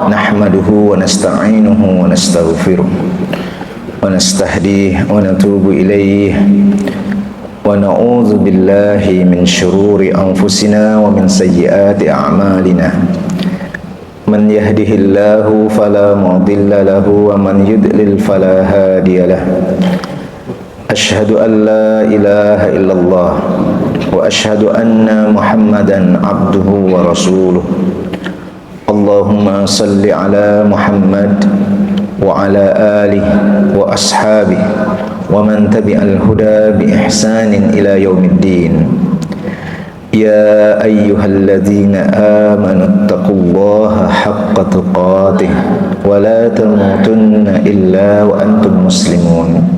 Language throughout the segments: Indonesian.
nahmaduhu wa nasta'inuhu wa nastaghfiruh wa nastahdihi wa natubu ilaih wa na'udzu billahi min syururi anfusina wa min sayyiati a'malina. Man yahdihillahu fala mudilla lahu wa man yudlil fala hadiyalah. Asyhadu an la ilaha illallah wa asyhadu anna Muhammadan abduhu wa rasuluh. Allahumma salli ala Muhammad wa ala alihi wa ashabihi wa man tabi'al huda bi ihsanin ila yaumiddin. Ya ayyuhalladzina amanu taqullaha haqqa tuqatih wa la tamutunna illa wa antum muslimun.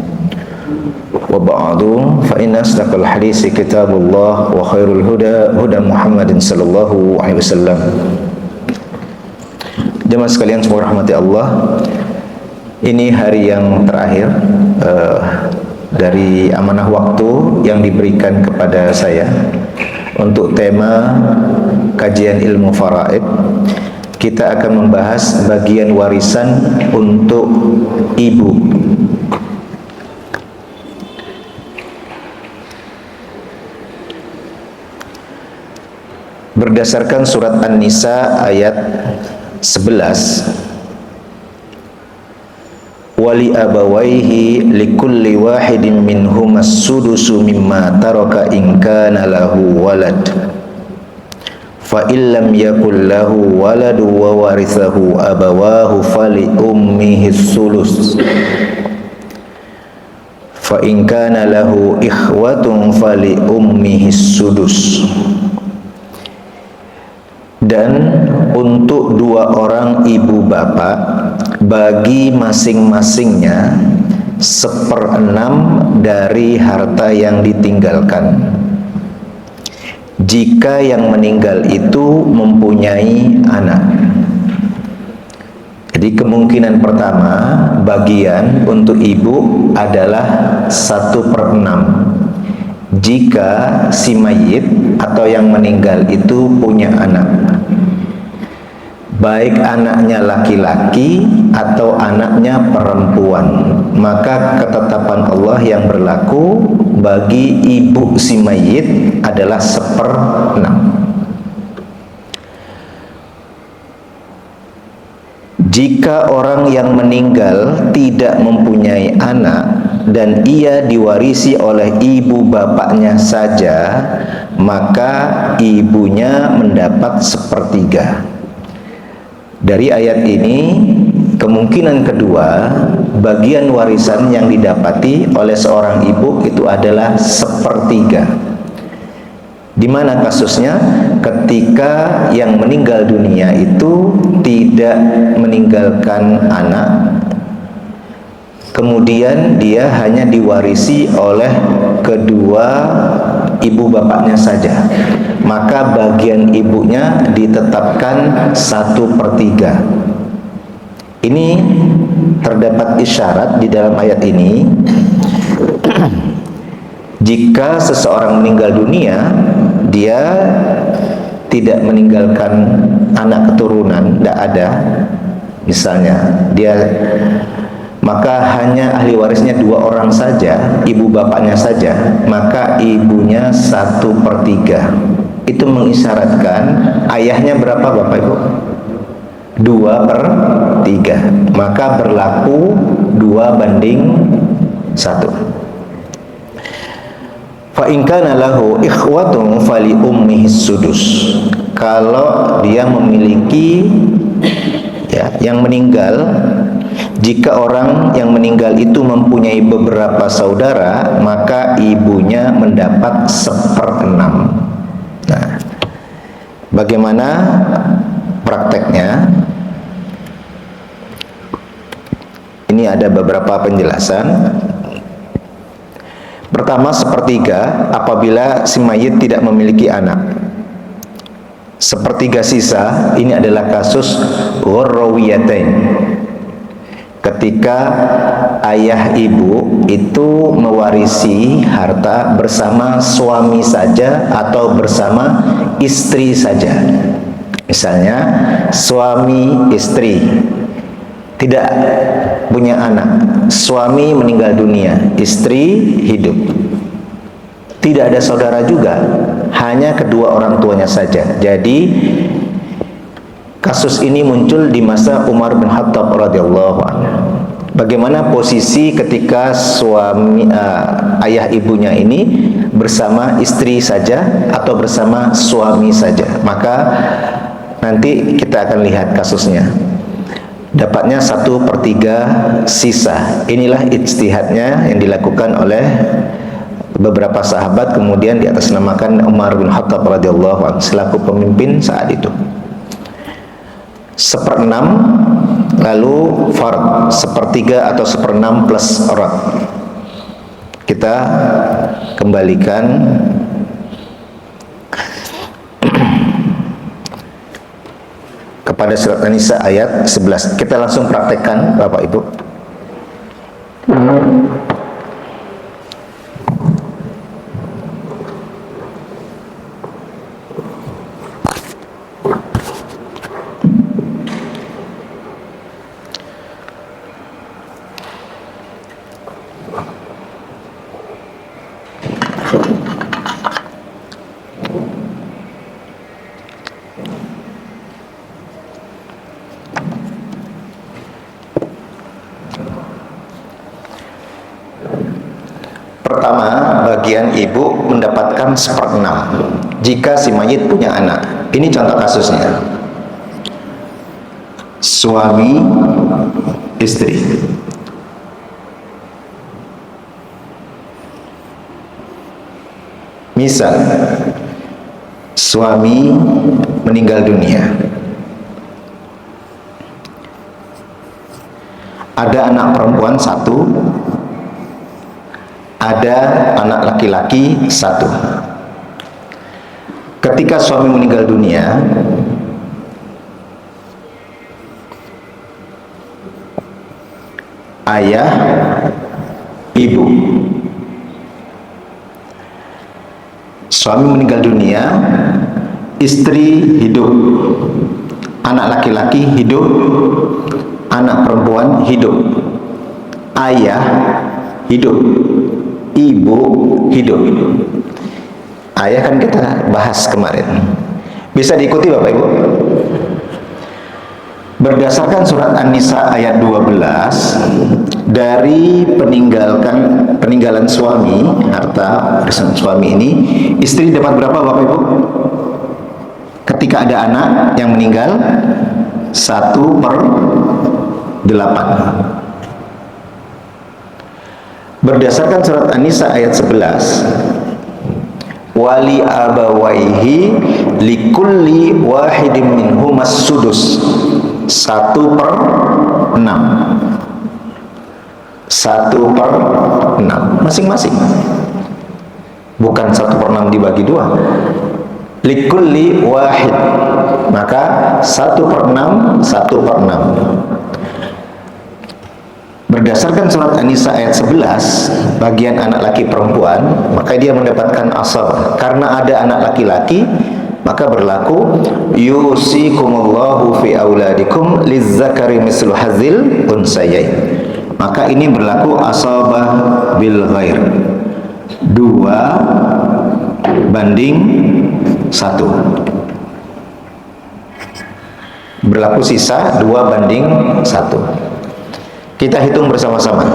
Wa ba'du, fa inna asdaqal hadisi kitabullah wa khairul huda huda Muhammadin sallallahu alaihi wasallam. Jemaah sekalian semua rahmati Allah, ini hari yang terakhir dari amanah waktu yang diberikan kepada saya untuk tema kajian ilmu faraid. Kita akan membahas bagian warisan untuk ibu. Berdasarkan surat An-Nisa ayat 11, wali abawaihi likulli wahidin minhum as-sudusu mimma taraka in kana lahu walad fa illam yakul lahu waladu wa warithahu abawahu fali ummihi as-sulus fa in kana lahu ikhwatun fali ummihi as-sudus. Dan untuk dua orang ibu bapak, bagi masing-masingnya 1/6 dari harta yang ditinggalkan, jika yang meninggal itu mempunyai anak. Jadi kemungkinan pertama, bagian untuk ibu adalah 1/6 jika si mayit atau yang meninggal itu punya anak, baik anaknya laki-laki atau anaknya perempuan. Maka ketetapan Allah yang berlaku bagi ibu si mayit adalah 1/6. Jika orang yang meninggal tidak mempunyai anak dan ia diwarisi oleh ibu bapaknya saja, maka ibunya mendapat 1/3. Dari ayat ini, kemungkinan kedua, bagian warisan yang didapati oleh seorang ibu itu adalah 1/3. Di mana kasusnya? Ketika yang meninggal dunia itu tidak meninggalkan anak, kemudian dia hanya diwarisi oleh kedua ibu bapaknya saja, maka bagian ibunya ditetapkan 1/3. Ini terdapat isyarat di dalam ayat ini. Jika seseorang meninggal dunia, dia tidak meninggalkan anak keturunan, tidak ada, misalnya dia, maka hanya ahli warisnya 2 orang saja, ibu bapaknya saja, maka ibunya 1/3. Itu mengisyaratkan ayahnya berapa Bapak Ibu? 2/3. Maka berlaku 2/1. Fa in kana lahu ikhwatun fali ummihi sudus. Kalau dia memiliki yang meninggal, jika orang yang meninggal itu mempunyai beberapa saudara, maka ibunya mendapat 1/6. Nah, bagaimana prakteknya? Ini ada beberapa penjelasan. Pertama, 1/3 apabila si mayit tidak memiliki anak. 1/3 sisa ini adalah kasus ghurrawiyatain. Ketika ayah ibu itu mewarisi harta bersama suami saja atau bersama istri saja. Misalnya suami istri tidak punya anak, suami meninggal dunia, istri hidup. Tidak ada saudara juga, hanya kedua orang tuanya saja. Jadi kasus ini muncul di masa Umar bin Khattab radhiyallahu anhu. Bagaimana posisi ketika suami ayah ibunya ini bersama istri saja atau bersama suami saja? Maka nanti kita akan lihat kasusnya. Dapatnya 1/3 sisa. Inilah ijtihadnya yang dilakukan oleh beberapa sahabat, kemudian diatasnamakan Umar bin Khattab radhiyallahu anhu selaku pemimpin saat itu. 1/6 lalu fard 1/3 atau 1/6 plus rad. Kita kembalikan kepada surat An-Nisa ayat 11. Kita langsung praktekkan Bapak Ibu. Pertama, bagian ibu mendapatkan 1/6 jika si mayit punya anak. Ini contoh kasusnya. Suami istri. Misal suami meninggal dunia, ada anak perempuan 1, ada anak laki-laki 1. Ketika suami meninggal dunia, ayah, ibu. Suami meninggal dunia, istri hidup, anak laki-laki hidup, anak perempuan hidup, ayah hidup, ibu hidup. Ayah kan kita bahas kemarin. Bisa diikuti Bapak Ibu. Berdasarkan surat An-Nisa ayat 12, dari peninggalan suami, harta warisan suami ini, istri dapat berapa Bapak Ibu? Ketika ada anak yang meninggal, 1/8. Berdasarkan surat An-Nisa ayat 11, wali abawaihi likulli wahidin minhumas sudus, 1/6. 1/6 masing-masing, bukan 1/6 dibagi 2. Likulli wahid, maka 1/6 1/6. Berdasarkan surat An-Nisa ayat 11, bagian anak laki perempuan, maka dia mendapatkan asabah. Karena ada anak laki-laki, maka berlaku yusikumullahu fi auladikum lizzakari mislu hazil unsayain. Maka ini berlaku asabah bil ghair, 2/1. Berlaku sisa 2/1. Kita hitung bersama-sama.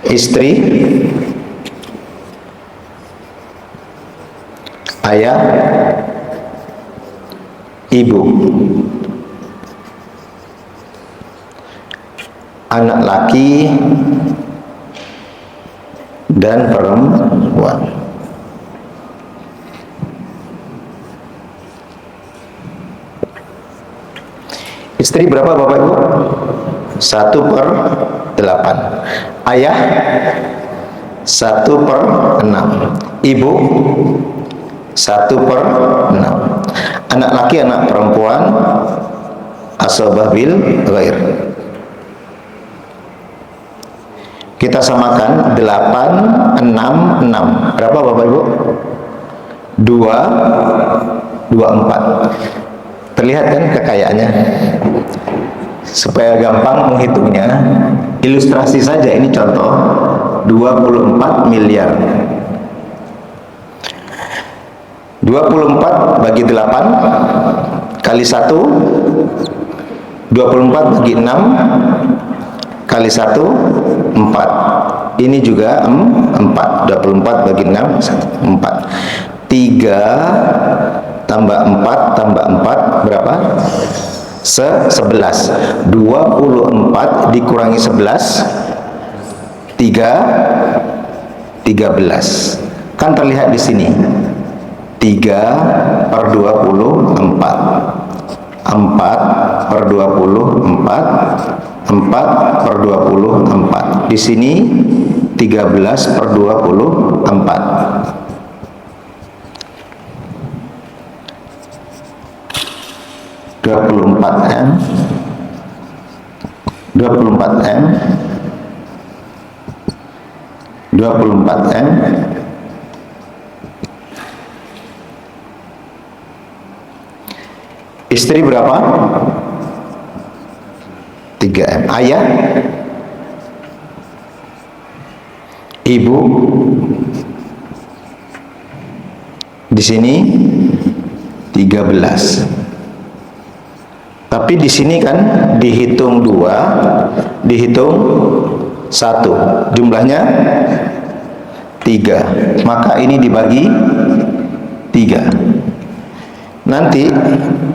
Istri, ayah, ibu, anak laki dan perempuan. Istri berapa Bapak Ibu? 1/8. Ayah 1/6. Ibu 1/6. Anak laki, anak perempuan asabah bil ghair. Kita samakan 8, 6, 6. Berapa Bapak Ibu? 224. Terlihat kan kekayaannya? Supaya gampang menghitungnya, ilustrasi saja, ini contoh 24 miliar. 24 bagi 8 kali 1, 24 bagi 6 kali 1, 4. Ini juga 4. 24 bagi 6, 4. 3 tambah 4 tambah 4 berapa? 11. 24 dikurangi 11, 13. Kan terlihat di sini 3 per 24, 4 per 24, 4 per 24. Di sini 13 per 24. 24M, 24M, 24M. Istri berapa? 3M. Ayah? Ibu? Di sini 13. Tapi di sini kan dihitung 2, dihitung 1, jumlahnya 3. Maka ini dibagi 3. Nanti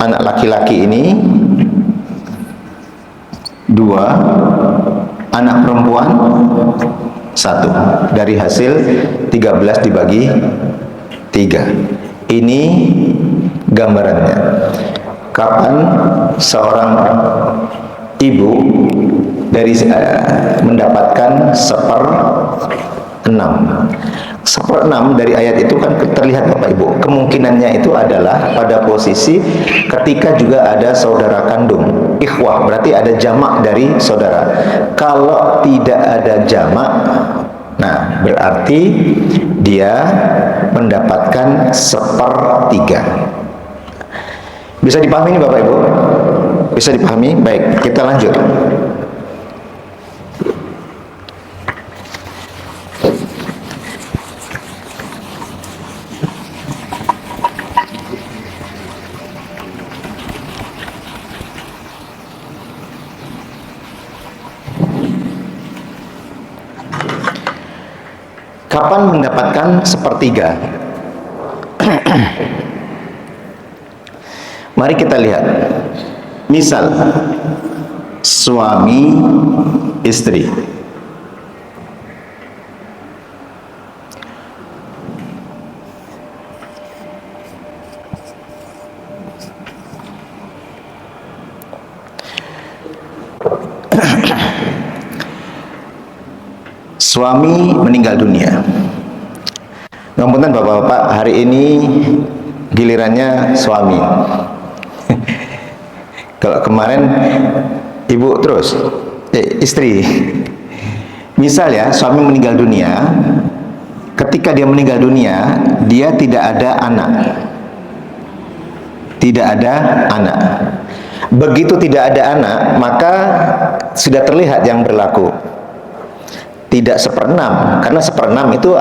anak laki-laki ini 2, anak perempuan 1. Dari hasil 13 dibagi 3. Ini gambarannya. Kapan seorang ibu mendapatkan 1/6? 1/6 dari ayat itu kan terlihat Bapak Ibu. Kemungkinannya itu adalah pada posisi ketika juga ada saudara kandung. Ikhwah berarti ada jamak dari saudara. Kalau tidak ada jamak, nah berarti dia mendapatkan 1/3. Bisa dipahami ini Bapak Ibu? Bisa dipahami? Baik, kita lanjut. Kapan mendapatkan 1/3? Mari kita lihat. Misal suami istri. Suami meninggal dunia. Ngapunten Bapak-bapak, hari ini gilirannya suami. Kalau kemarin ibu terus istri. Misal ya, suami meninggal dunia. Ketika dia meninggal dunia, dia tidak ada anak. Tidak ada anak. Begitu tidak ada anak, maka sudah terlihat yang berlaku. Tidak 1/6, karena 1/6 itu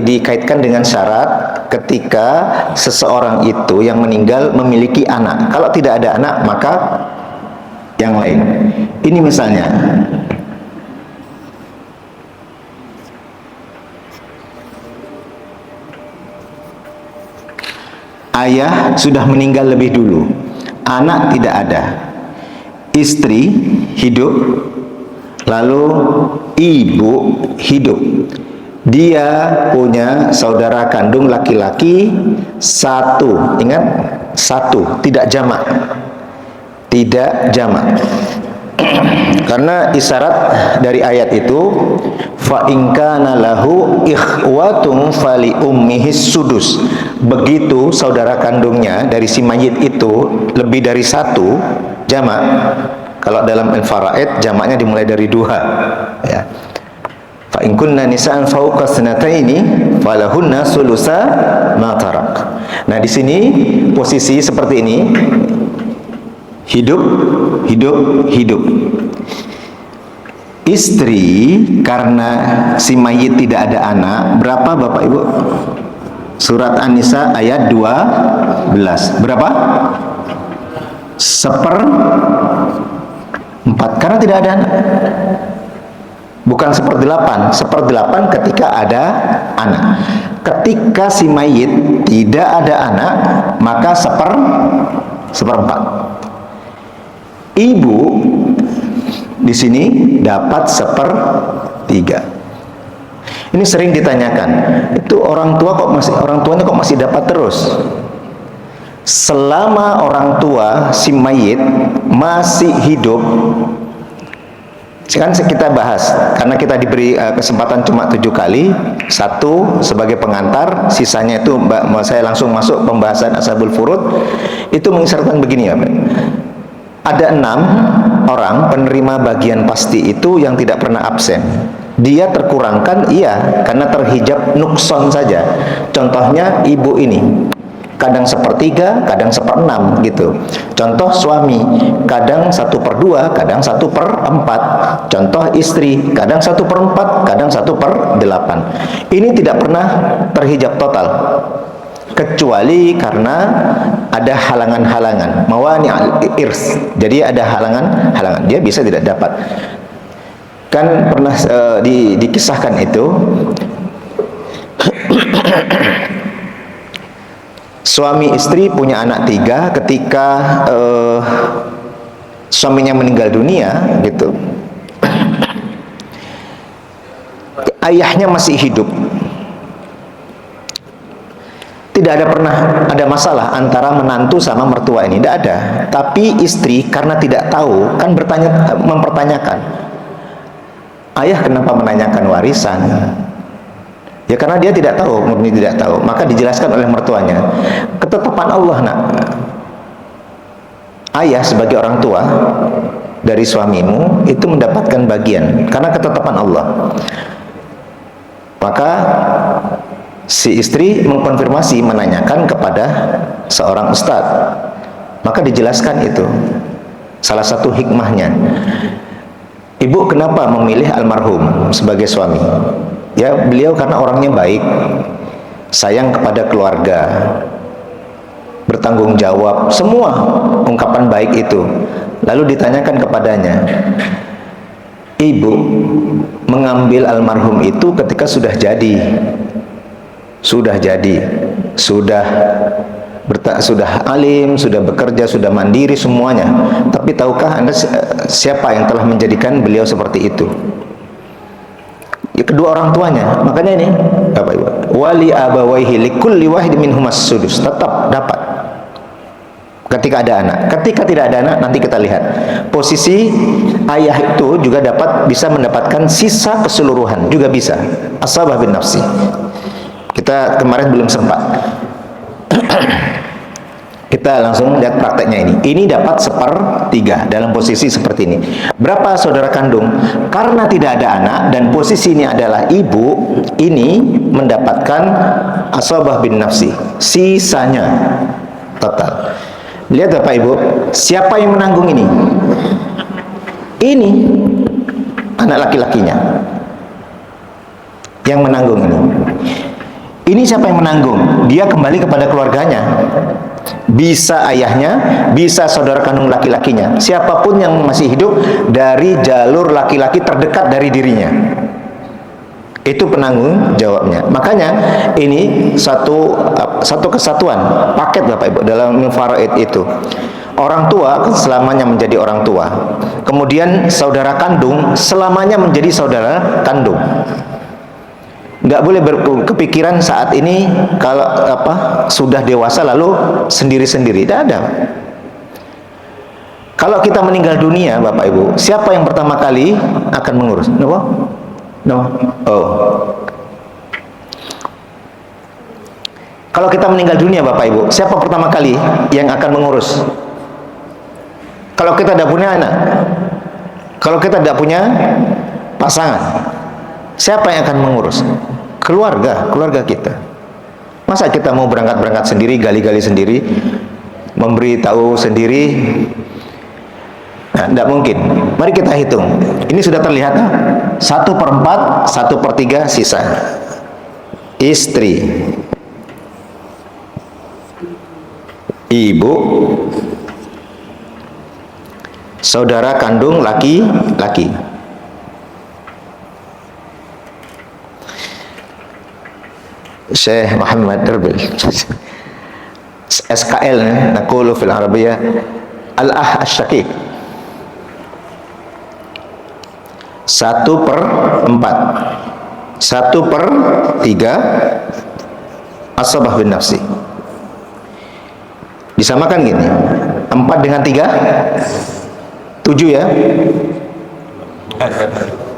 dikaitkan dengan syarat ketika seseorang itu yang meninggal memiliki anak. Kalau tidak ada anak, maka yang lain. Ini misalnya ayah sudah meninggal lebih dulu, anak tidak ada, istri hidup, lalu ibu hidup. Dia punya saudara kandung laki-laki 1. Ingat, 1, tidak jamak. Tidak jamak. Karena isyarat dari ayat itu, fa in kana lahu ikhwatun fali ummihis sudus. Begitu saudara kandungnya dari si mayit itu lebih dari 1, jamak. Kalau dalam al-faraid jamaknya dimulai dari 2, ya. Fa in kunna nisa'an fawqa thnataini falahunna sulusa ma tarak. Nah, di sini posisi seperti ini. Hidup, hidup, hidup. Istri karena si mayit tidak ada anak, berapa Bapak Ibu? Surat An-Nisa ayat 12. Berapa? 1/4 karena tidak ada anak. Bukan 1/8. 1/8 ketika ada anak. Ketika si mayit tidak ada anak, maka 1/4. Ibu di sini dapat 1/3. Ini sering ditanyakan, itu orang tuanya kok masih dapat terus? Selama orang tua si mayit masih hidup, kan kita bahas, karena kita diberi kesempatan cuma 7 kali, 1 sebagai pengantar, sisanya itu saya langsung masuk pembahasan Ashabul Furud. Itu mengisyaratkan begini ya, ada 6 orang penerima bagian pasti itu yang tidak pernah absen. Dia terkurangkan, iya, karena terhijab nukson saja. Contohnya ibu ini, kadang 1/3, kadang 1/6 gitu. Contoh suami, kadang 1/2, kadang 1/4. Contoh istri, kadang 1/4, kadang 1/8. Ini tidak pernah terhijab total, kecuali karena ada halangan-halangan, mawani al-irs. Jadi ada halangan-halangan, dia bisa tidak dapat. Kan pernah dikisahkan itu suami istri punya anak 3, ketika suaminya meninggal dunia gitu, ayahnya masih hidup. Tidak ada pernah ada masalah antara menantu sama mertua ini, tidak ada. Tapi istri karena tidak tahu kan mempertanyakan, ayah kenapa menanyakan warisan? Ya karena dia tidak tahu, murni tidak tahu. Maka dijelaskan oleh mertuanya, ketetapan Allah nak, ayah sebagai orang tua dari suamimu itu mendapatkan bagian karena ketetapan Allah. Maka si istri mengkonfirmasi, menanyakan kepada seorang ustadz. Maka dijelaskan itu salah satu hikmahnya. Ibu kenapa memilih almarhum sebagai suami? Ya beliau karena orangnya baik, sayang kepada keluarga, bertanggung jawab, semua ungkapan baik itu. Lalu ditanyakan kepadanya, ibu mengambil almarhum itu ketika sudah alim, sudah bekerja, sudah mandiri semuanya. Tapi tahukah Anda siapa yang telah menjadikan beliau seperti itu? Ya, kedua orang tuanya. Makanya ini Bapak Ibu, wali abawaihi likulli wahid minhumas sudus, tetap dapat ketika ada anak. Ketika tidak ada anak, nanti kita lihat posisi ayah itu juga bisa mendapatkan sisa keseluruhan, juga bisa asabah bin nafsi. Kita kemarin belum sempat. Kita langsung lihat prakteknya ini. Ini dapat 1/3 dalam posisi seperti ini. Berapa saudara kandung? Karena tidak ada anak dan posisi ini adalah ibu, ini mendapatkan asabah bin nafsi. Sisanya total. Lihat Bapak Ibu, siapa yang menanggung ini? Ini anak laki-lakinya yang menanggung ini. Ini siapa yang menanggung? Dia kembali kepada keluarganya. Bisa ayahnya, bisa saudara kandung laki-lakinya, siapapun yang masih hidup dari jalur laki-laki terdekat dari dirinya. Itu penanggung jawabnya. Makanya ini satu kesatuan, paket Bapak Ibu dalam faraid itu. Orang tua selamanya menjadi orang tua. Kemudian saudara kandung selamanya menjadi saudara kandung. Nggak boleh berkepikiran saat ini kalau sudah dewasa lalu sendiri-sendiri. Tidak ada. Kalau kita meninggal dunia Bapak Ibu, siapa yang pertama kali akan mengurus? Kalau kita meninggal dunia Bapak Ibu, siapa pertama kali yang akan mengurus? Kalau kita tidak punya anak, kalau kita tidak punya pasangan, Siapa yang akan mengurus? Keluarga kita. Masa kita mau berangkat sendiri, gali-gali sendiri, memberitahu sendiri? Nah, tidak mungkin. Mari kita hitung. Ini sudah terlihat 1/4, 1/3 sisa. Istri, ibu, saudara kandung laki-laki. Syekh Muhammad Darbil SKL naqulu fil Arabiyah al-ah asy-syaqiq 1/4, 1/3 asabah bin nafsi. Disamakan gini, 4 dengan 3 7 ya.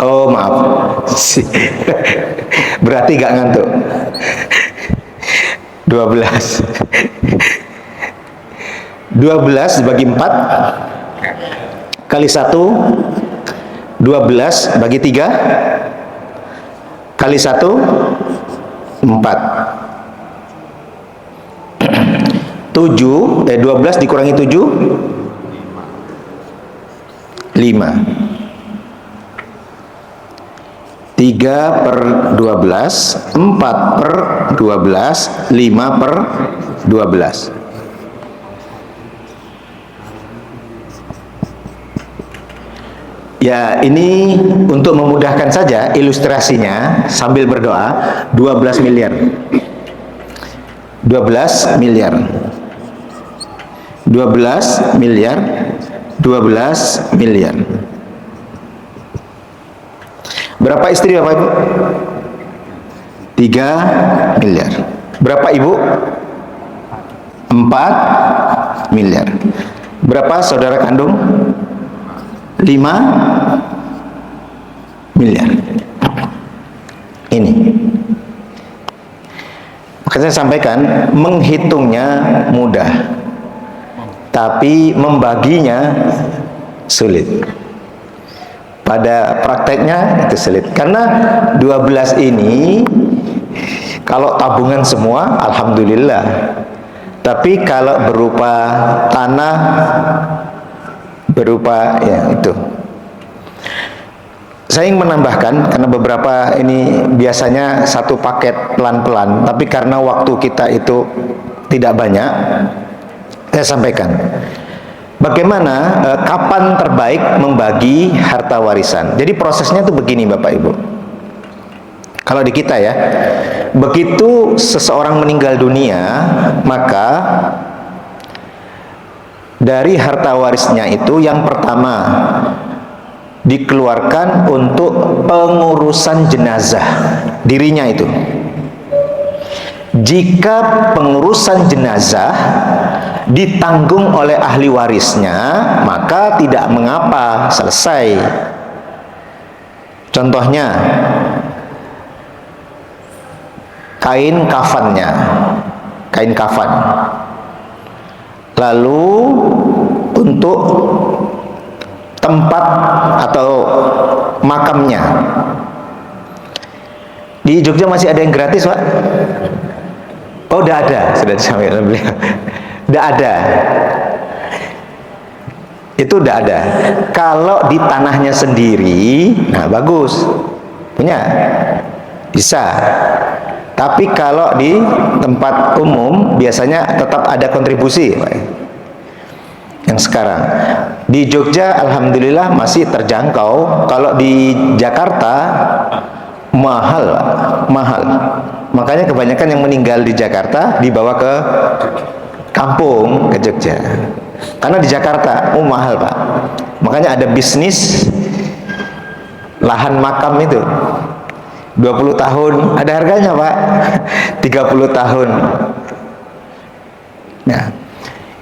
Oh maaf, berarti gak ngantuk. 12 dibagi 4 kali 1, 12 bagi 3 kali 1, 4. 12 dikurangi 7, 5. 3/12, 4/12, 5/12. Ya, ini untuk memudahkan saja ilustrasinya sambil berdoa. 12 miliar 12 miliar 12 miliar 12 miliar. Berapa istri Bapak Ibu? 3 miliar. Berapa ibu? 4 miliar. Berapa saudara kandung? 5 miliar. Ini. Maka saya sampaikan, menghitungnya mudah, tapi membaginya sulit. Pada prakteknya itu sulit. Karena 12 ini kalau tabungan semua alhamdulillah. Tapi kalau berupa tanah, berupa ya itu. Saya ingin menambahkan, karena beberapa ini biasanya satu paket pelan-pelan, tapi karena waktu kita itu tidak banyak, saya sampaikan. Bagaimana, kapan terbaik membagi harta warisan. Jadi prosesnya itu begini Bapak Ibu. Kalau di kita ya, begitu seseorang meninggal dunia, maka dari harta warisnya itu yang pertama dikeluarkan untuk pengurusan jenazah dirinya itu. Jika pengurusan jenazah ditanggung oleh ahli warisnya, maka tidak mengapa, selesai. Contohnya, kain kafannya, kain kafan. Lalu untuk tempat atau makamnya, di Jogja masih ada yang gratis Pak? Oh, udah ada, sudah disampaikan beliau. Udah ada. Itu udah ada. Kalau di tanahnya sendiri, nah bagus. Punya. Bisa. Tapi kalau di tempat umum biasanya tetap ada kontribusi. Yang sekarang di Jogja alhamdulillah masih terjangkau. Kalau di Jakarta mahal, mahal. Makanya kebanyakan yang meninggal di Jakarta dibawa ke kampung, ke Jogja. Karena di Jakarta mahal Pak. Makanya ada bisnis lahan makam itu 20 tahun, ada harganya Pak. 30 tahun. Nah,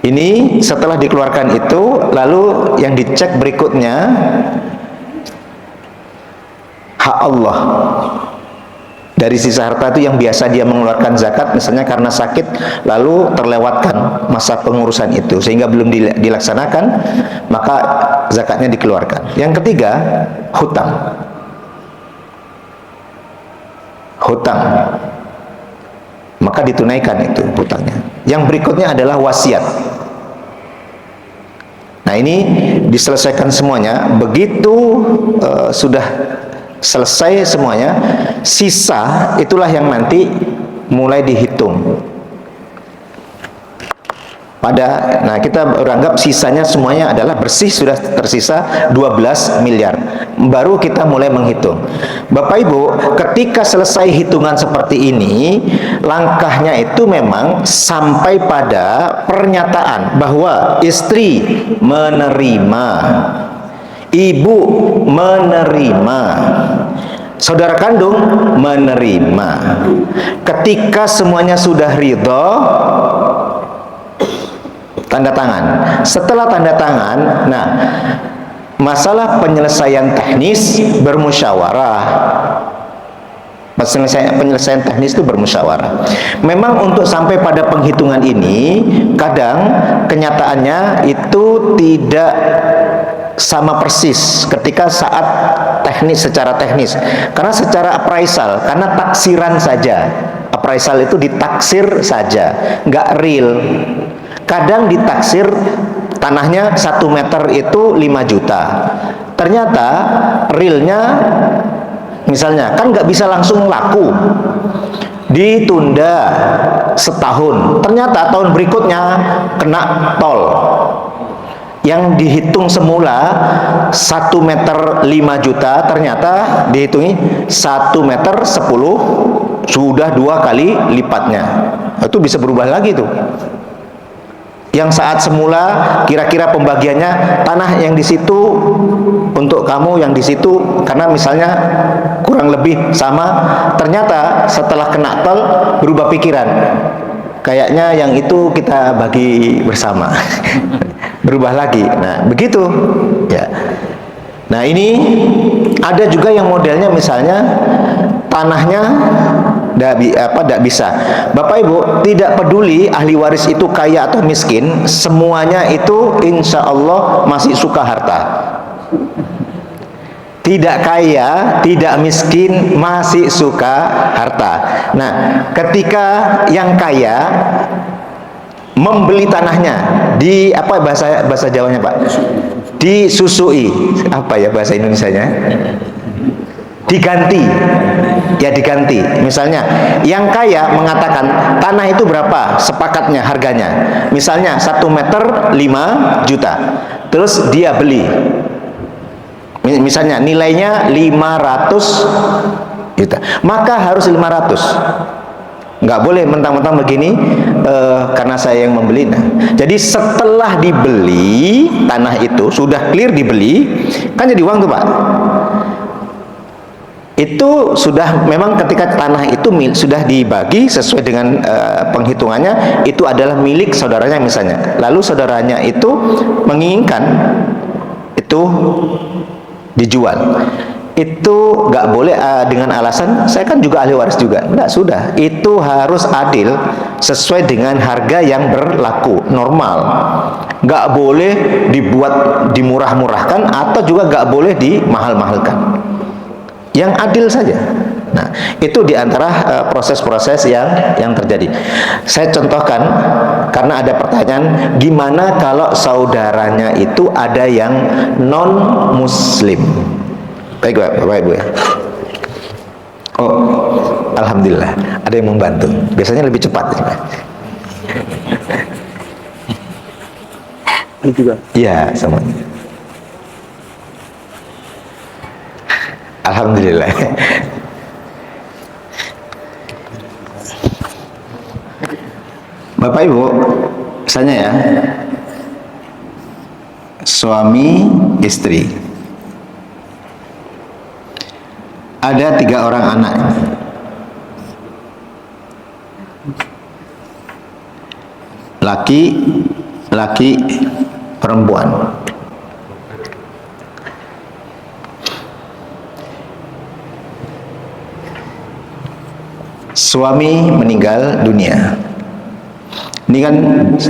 ini setelah dikeluarkan itu, lalu yang dicek berikutnya hak Allah. Dari sisa harta itu yang biasa dia mengeluarkan zakat, misalnya karena sakit, lalu terlewatkan masa pengurusan itu sehingga belum dilaksanakan, maka zakatnya dikeluarkan. Yang ketiga, hutang. hutang, maka ditunaikan itu hutangnya. Yang berikutnya adalah wasiat. Nah, ini diselesaikan semuanya. Begitu sudah selesai semuanya, sisa itulah yang nanti mulai dihitung. Nah, kita beranggap sisanya semuanya adalah bersih, sudah tersisa 12 miliar. Baru kita mulai menghitung. Bapak Ibu, ketika selesai hitungan seperti ini, langkahnya itu memang sampai pada pernyataan bahwa istri menerima, ibu menerima, saudara kandung menerima. Ketika semuanya sudah ridho, tanda tangan. Setelah tanda tangan, nah, masalah penyelesaian teknis bermusyawarah. Penyelesaian teknis itu bermusyawarah. Memang untuk sampai pada penghitungan ini, kadang kenyataannya itu tidak sama persis ketika saat teknis, secara teknis. Karena secara appraisal, karena taksiran saja. Appraisal itu ditaksir saja, nggak real. Kadang ditaksir tanahnya 1 meter itu 5 juta. Ternyata realnya, misalnya, kan nggak bisa langsung laku. Ditunda setahun. Ternyata tahun berikutnya kena tol. Yang dihitung semula 1 meter 5 juta, ternyata dihitungi 1 meter 10, sudah 2 kali lipatnya. Itu bisa berubah lagi tuh. Yang saat semula kira-kira pembagiannya tanah yang di situ untuk kamu, yang di situ karena misalnya kurang lebih sama, ternyata setelah kena tol berubah pikiran, kayaknya yang itu kita bagi bersama. Berubah lagi. Nah, begitu ya. Nah, ini ada juga yang modelnya misalnya tanahnya tidak bisa. Bapak Ibu, tidak peduli ahli waris itu kaya atau miskin, semuanya itu insya Allah masih suka harta. Tidak kaya, tidak miskin, masih suka harta. Nah, ketika yang kaya membeli tanahnya di apa bahasa Jawanya, Pak? Disusui. Apa ya bahasa Indonesianya? Diganti. Ya, diganti. Misalnya yang kaya mengatakan tanah itu berapa sepakatnya harganya, misalnya 1 meter 5 juta, terus dia beli, misalnya nilainya 500 juta, maka harus 500. Nggak boleh mentang-mentang begini karena saya yang membeli. Nah, jadi setelah dibeli tanah itu sudah clear dibeli, kan jadi uang tuh, Pak. Itu sudah memang ketika tanah itu sudah dibagi sesuai dengan penghitungannya, itu adalah milik saudaranya misalnya. Lalu saudaranya itu menginginkan itu dijual. Itu nggak boleh dengan alasan saya kan juga ahli waris juga. Nggak, sudah. Itu harus adil sesuai dengan harga yang berlaku normal. Nggak boleh dibuat dimurah-murahkan atau juga nggak boleh dimahal-mahalkan. Yang adil saja. Nah, itu diantara proses-proses yang terjadi. Saya contohkan karena ada pertanyaan, gimana kalau saudaranya itu ada yang non muslim? Baik, Bapak Ibu ya. Oh, alhamdulillah ada yang membantu. Biasanya lebih cepat. Ini juga. Iya, semuanya. Alhamdulillah. Bapak Ibu, misalnya ya, suami istri, ada 3 orang anak, laki, perempuan. Suami meninggal dunia. Ini kan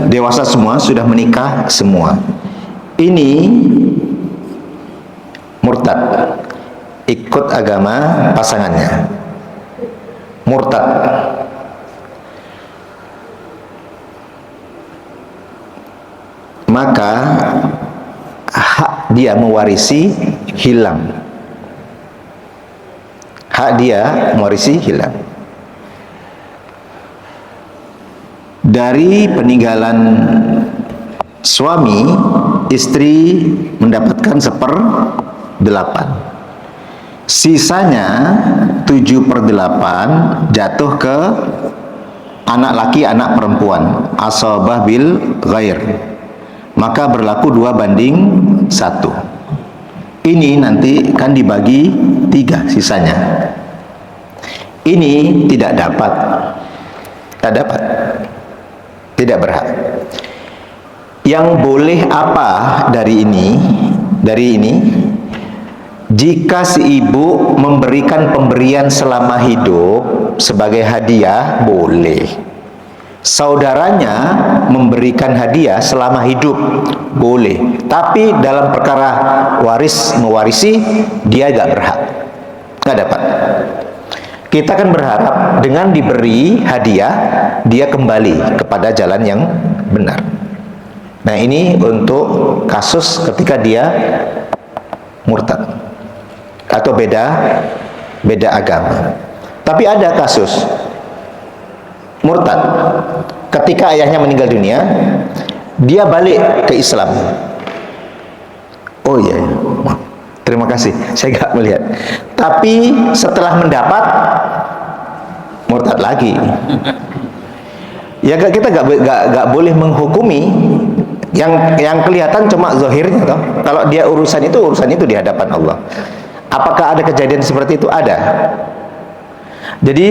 dewasa semua, sudah menikah semua. Ini murtad, ikut agama pasangannya. murtad. Maka hak dia mewarisi hilang. Hak dia mewarisi hilang. Dari peninggalan suami, istri mendapatkan 1/8. Sisanya 7/8 jatuh ke anak laki, anak perempuan, asabah bil ghair. Maka berlaku 2/1. Ini nanti kan dibagi 3 sisanya. Ini tidak dapat. Tak dapat. Tidak berhak. Yang boleh apa dari ini? Jika si ibu memberikan pemberian selama hidup sebagai hadiah, boleh. Saudaranya memberikan hadiah selama hidup, boleh. Tapi dalam perkara mewarisi, dia gak berhak, gak dapat. Kita kan berharap dengan diberi hadiah, dia kembali kepada jalan yang benar. Nah, ini untuk kasus ketika dia murtad atau beda agama. Tapi ada kasus murtad ketika ayahnya meninggal dunia, dia balik ke Islam. Oh iya, terima kasih, saya gak melihat. Tapi setelah mendapat, murtad lagi. Ya kita gak boleh menghukumi yang kelihatan cuma zahirnya toh. Kalau dia urusan itu di hadapan Allah. Apakah ada kejadian seperti itu? Ada. Jadi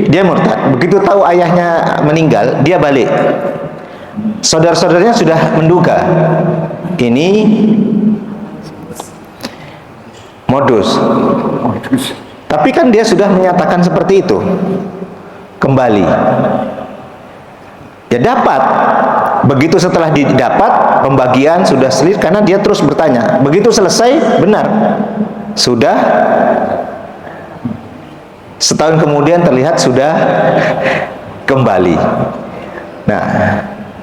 dia murtad. Begitu tahu ayahnya meninggal, dia balik. Saudara-saudaranya sudah menduga ini modus. Tapi kan dia sudah menyatakan seperti itu. Kembali. Ya dapat. Begitu setelah didapat, pembagian sudah selir karena dia terus bertanya. Begitu selesai, benar. Sudah. Setahun kemudian terlihat sudah kembali. Nah,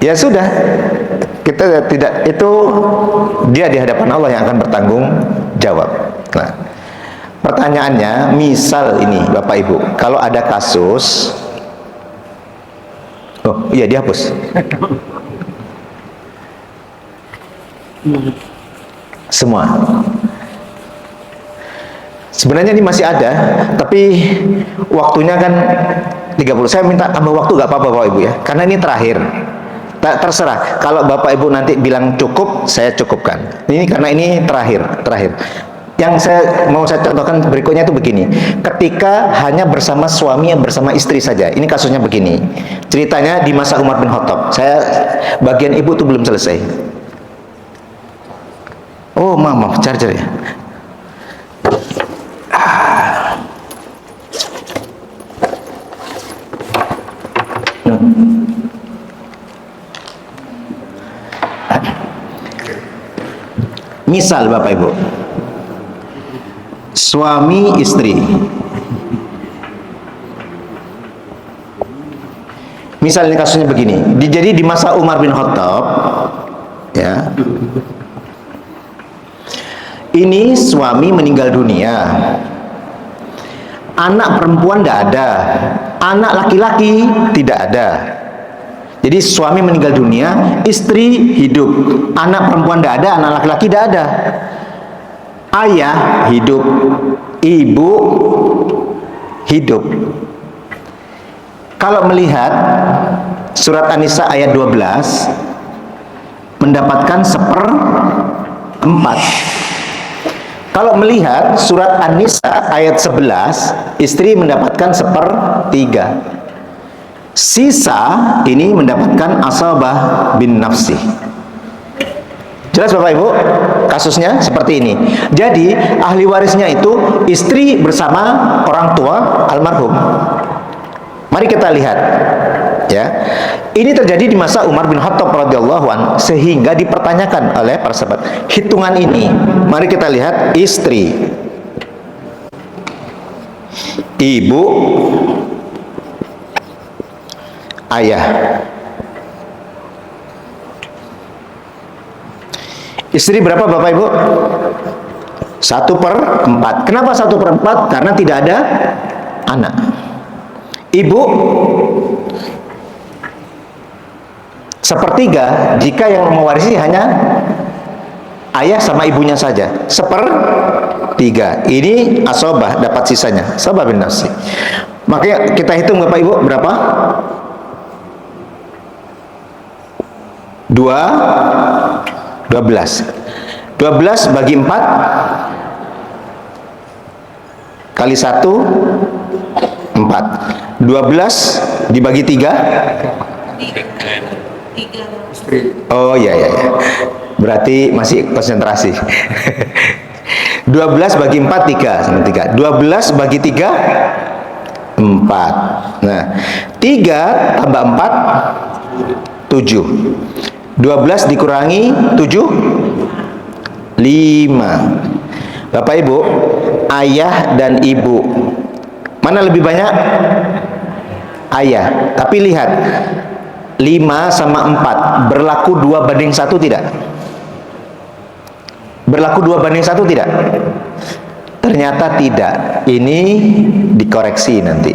ya sudah. Kita tidak, itu dia di hadapan Allah yang akan bertanggung jawab. Nah, pertanyaannya, misal ini Bapak Ibu, kalau ada kasus, oh iya dihapus. Semua. Sebenarnya ini masih ada, tapi waktunya kan 30. Saya minta tambah waktu gak apa-apa Bapak Ibu ya, karena ini terakhir. Terserah, kalau Bapak Ibu nanti bilang cukup, saya cukupkan. Ini karena ini terakhir. Yang saya contohkan berikutnya itu begini. Ketika hanya bersama suami yang bersama istri saja. Ini kasusnya begini. Ceritanya di masa Umar bin Khattab. Saya bagian ibu itu belum selesai. Oh, maaf, charger ya. Misal Bapak Ibu, suami istri, misalnya kasusnya begini. Jadi di masa Umar bin Khattab, ya, ini suami meninggal dunia, anak perempuan tidak ada, anak laki-laki tidak ada. Jadi suami meninggal dunia, istri hidup, anak perempuan tidak ada, anak laki-laki tidak ada. Ayah hidup, ibu hidup. Kalau melihat surat An-Nisa ayat 12, mendapatkan 1/4. Kalau melihat surat An-Nisa ayat 11, istri mendapatkan 1/3. Sisa ini mendapatkan asabah bin nafsi. Jelas Bapak Ibu? Kasusnya seperti ini. Jadi ahli warisnya itu istri bersama orang tua almarhum. Mari kita lihat, ya. Ini terjadi di masa Umar bin Khattab radhiyallahu anhu, sehingga dipertanyakan oleh para sahabat. Hitungan ini, mari kita lihat, istri, ibu, ayah. Istri berapa Bapak Ibu? 1/4. Kenapa 1/4? Karena tidak ada anak. Ibu 1/3 jika yang mewarisi hanya ayah sama ibunya saja. 1/3 ini asobah, dapat sisanya asobah bin nafsi. Makanya kita hitung Bapak Ibu berapa? 12 bagi 4 kali 1 4. 12 dibagi 3. Oh iya. Berarti masih konsentrasi. 12 bagi 4 3 sama 3. 12 bagi 3 4. Nah, 3 tambah 4 7. 12 dikurangi 7 5. Bapak Ibu, ayah dan ibu mana lebih banyak? Ayah. Tapi lihat 5 sama 4 berlaku 2/1 tidak? Berlaku 2/1 tidak? Ternyata tidak. Ini dikoreksi nanti.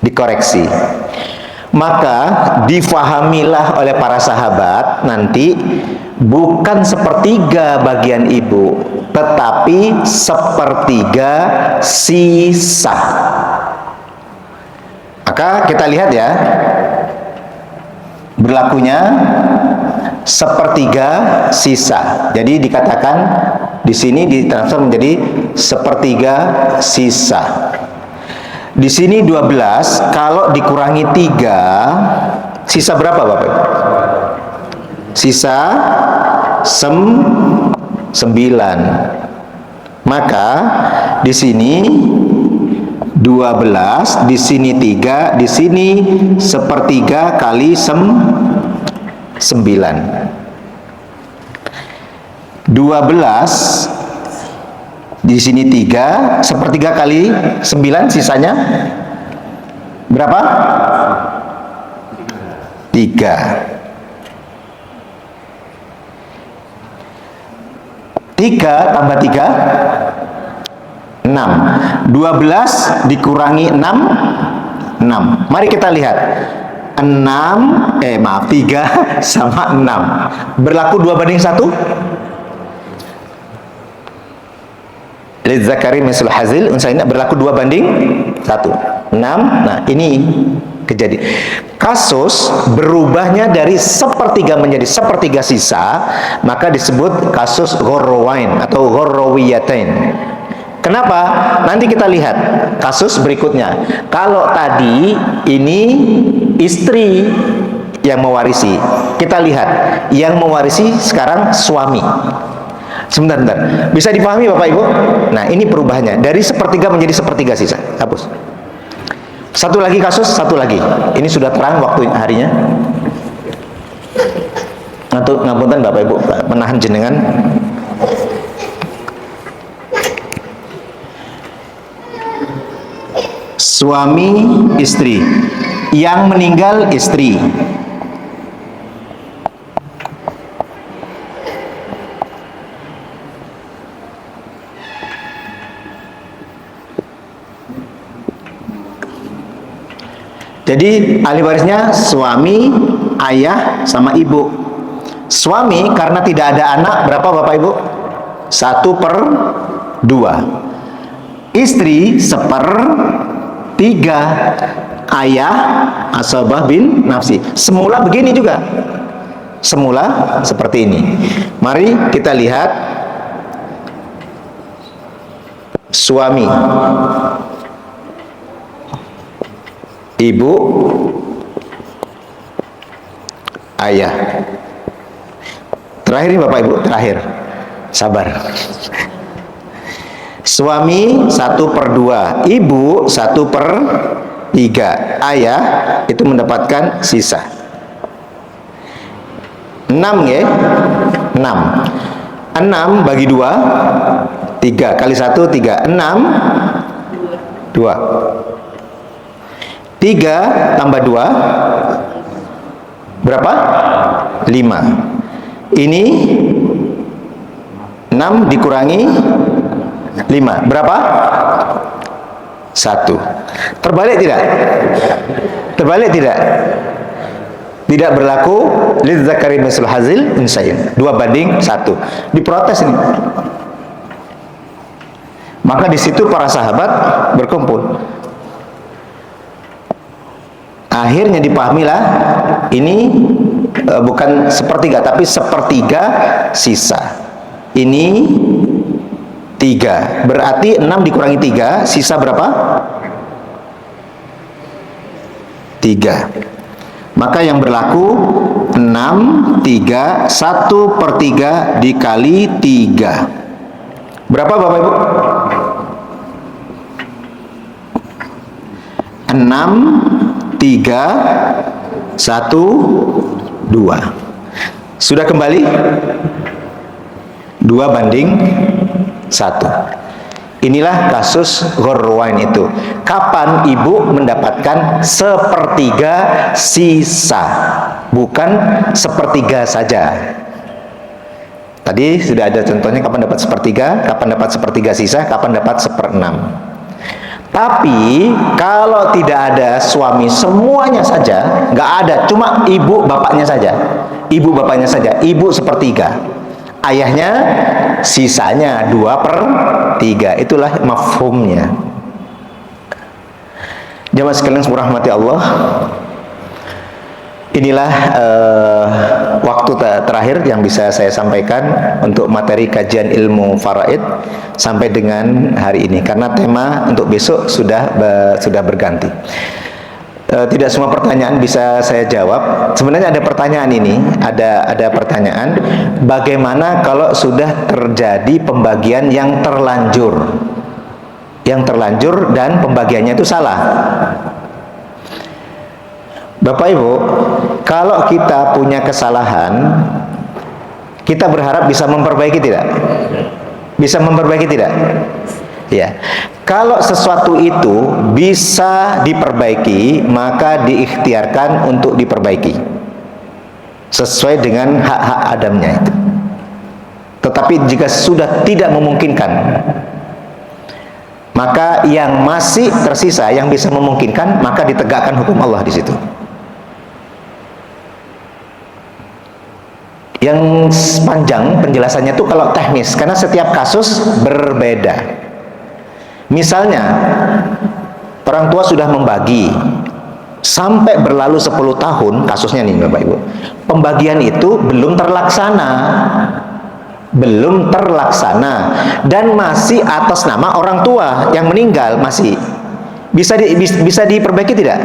Dikoreksi. Maka difahamilah oleh para sahabat nanti bukan 1/3 bagian ibu, tetapi 1/3 sisa. Maka kita lihat ya, berlakunya 1/3 sisa. Jadi dikatakan di sini ditransfer menjadi 1/3 sisa. Di sini 12, kalau dikurangi 3, sisa berapa Bapak? Sisa 9. Maka di sini 12, di sini 3, di sini 1/3 kali 9. 12 di sini 3, 1/3 kali 9 sisanya berapa? 3. 3 tambah 3 6. 12 dikurangi 6 6. Mari kita lihat 3 sama 6 berlaku 2/1. Lidzakari mislu hazil unsayna berlaku 2/1. 6. Nah, ini kejadian. Kasus berubahnya dari 1/3 menjadi 1/3 sisa, maka disebut kasus ghorrawain atau ghorrawiyatain. Kenapa? Nanti kita lihat kasus berikutnya. Kalau tadi ini istri yang mewarisi, kita lihat yang mewarisi sekarang suami. Sebentar. Bisa dipahami Bapak Ibu? Nah, ini perubahannya dari 1/3 menjadi 1/3 sisa. Hapus. Satu lagi kasus, satu lagi. Ini sudah terang waktu harinya. Ngapunten Bapak Ibu, menahan jenengan. Suami istri, yang meninggal istri. Jadi ahli warisnya suami, ayah, sama ibu. Suami karena tidak ada anak, berapa Bapak Ibu? 1/2. Istri 1/3. Ayah asabah bin nafsi. Semula begini juga. Semula seperti ini. Mari kita lihat suami, ibu, ayah. Terakhir ini Bapak Ibu, terakhir. Sabar. Suami 1/2, ibu 1/3, ayah itu mendapatkan sisa 6 ya. 6 bagi 2 3 kali 1 3, 6 2. 3 tambah 2 berapa? 5. Ini 6 dikurangi 5 berapa? 1. Terbalik tidak? Terbalik tidak? Tidak berlaku lidzakari mislu hazil unsayin. 2:1. Diprotes ini. Maka di situ para sahabat berkumpul. Akhirnya dipahamilah ini bukan sepertiga tapi sepertiga sisa. Ini 3. Berarti 6 dikurangi 3, sisa berapa? 3. Maka yang berlaku 6, 3, 1/3 dikali 3. Berapa Bapak Ibu? 6, 3, 1, 2. Sudah kembali? 2:1. Inilah kasus ghorwain itu. Kapan ibu mendapatkan sepertiga sisa, bukan sepertiga saja. Tadi sudah ada contohnya kapan dapat sepertiga, kapan dapat sepertiga sisa, kapan dapat 1/6. Tapi kalau tidak ada suami semuanya saja, nggak ada, cuma ibu bapaknya saja, ibu bapaknya saja, ibu sepertiga, ayahnya sisanya 2/3. Itulah mafhumnya. Jamaah sekalian rahmati Allah, inilah waktu terakhir yang bisa saya sampaikan untuk materi kajian ilmu faraid sampai dengan hari ini, karena tema untuk besok sudah berganti. Tidak semua pertanyaan bisa saya jawab. Sebenarnya ada pertanyaan ini, ada pertanyaan, bagaimana kalau sudah terjadi pembagian yang terlanjur dan pembagiannya itu salah? Bapak Ibu, kalau kita punya kesalahan, kita berharap bisa memperbaiki tidak? Bisa memperbaiki tidak? Ya. Kalau sesuatu itu bisa diperbaiki, maka diikhtiarkan untuk diperbaiki sesuai dengan hak-hak Adamnya itu. Tetapi jika sudah tidak memungkinkan, maka yang masih tersisa yang bisa memungkinkan, maka ditegakkan hukum Allah di situ. Yang panjang penjelasannya itu kalau teknis, karena setiap kasus berbeda. Misalnya orang tua sudah membagi sampai berlalu 10 tahun kasusnya nih Bapak Ibu, pembagian itu belum terlaksana dan masih atas nama orang tua yang meninggal, masih bisa diperbaiki tidak?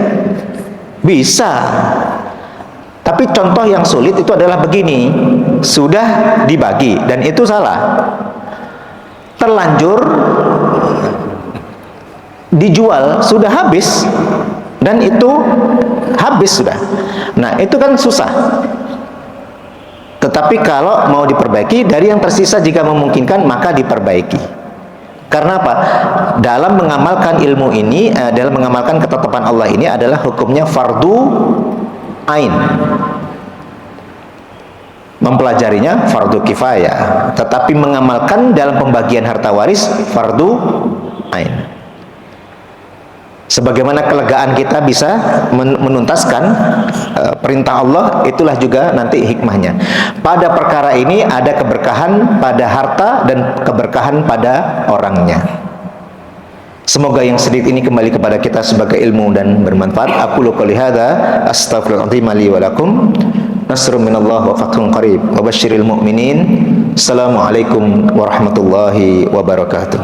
Bisa. Tapi contoh yang sulit itu adalah begini, sudah dibagi dan itu salah, terlanjur dijual, sudah habis dan itu habis sudah. Nah, itu kan susah. Tetapi kalau mau diperbaiki, dari yang tersisa jika memungkinkan maka diperbaiki. Karena apa? Dalam mengamalkan ilmu ini, dalam mengamalkan ketetapan Allah ini adalah hukumnya fardu ain. Mempelajarinya fardu kifayah, tetapi mengamalkan dalam pembagian harta waris fardu ain. Sebagaimana kelegaan kita bisa menuntaskan perintah Allah, itulah juga nanti hikmahnya. Pada perkara ini ada keberkahan pada harta dan keberkahan pada orangnya. Semoga yang sedikit ini kembali kepada kita sebagai ilmu dan bermanfaat. Aqulu qouli hadza astaghfirullahaladzim li wa lakum. Nasrun minallah wa fathun qarib wa basyiril mu'minin. Assalamualaikum warahmatullahi wabarakatuh.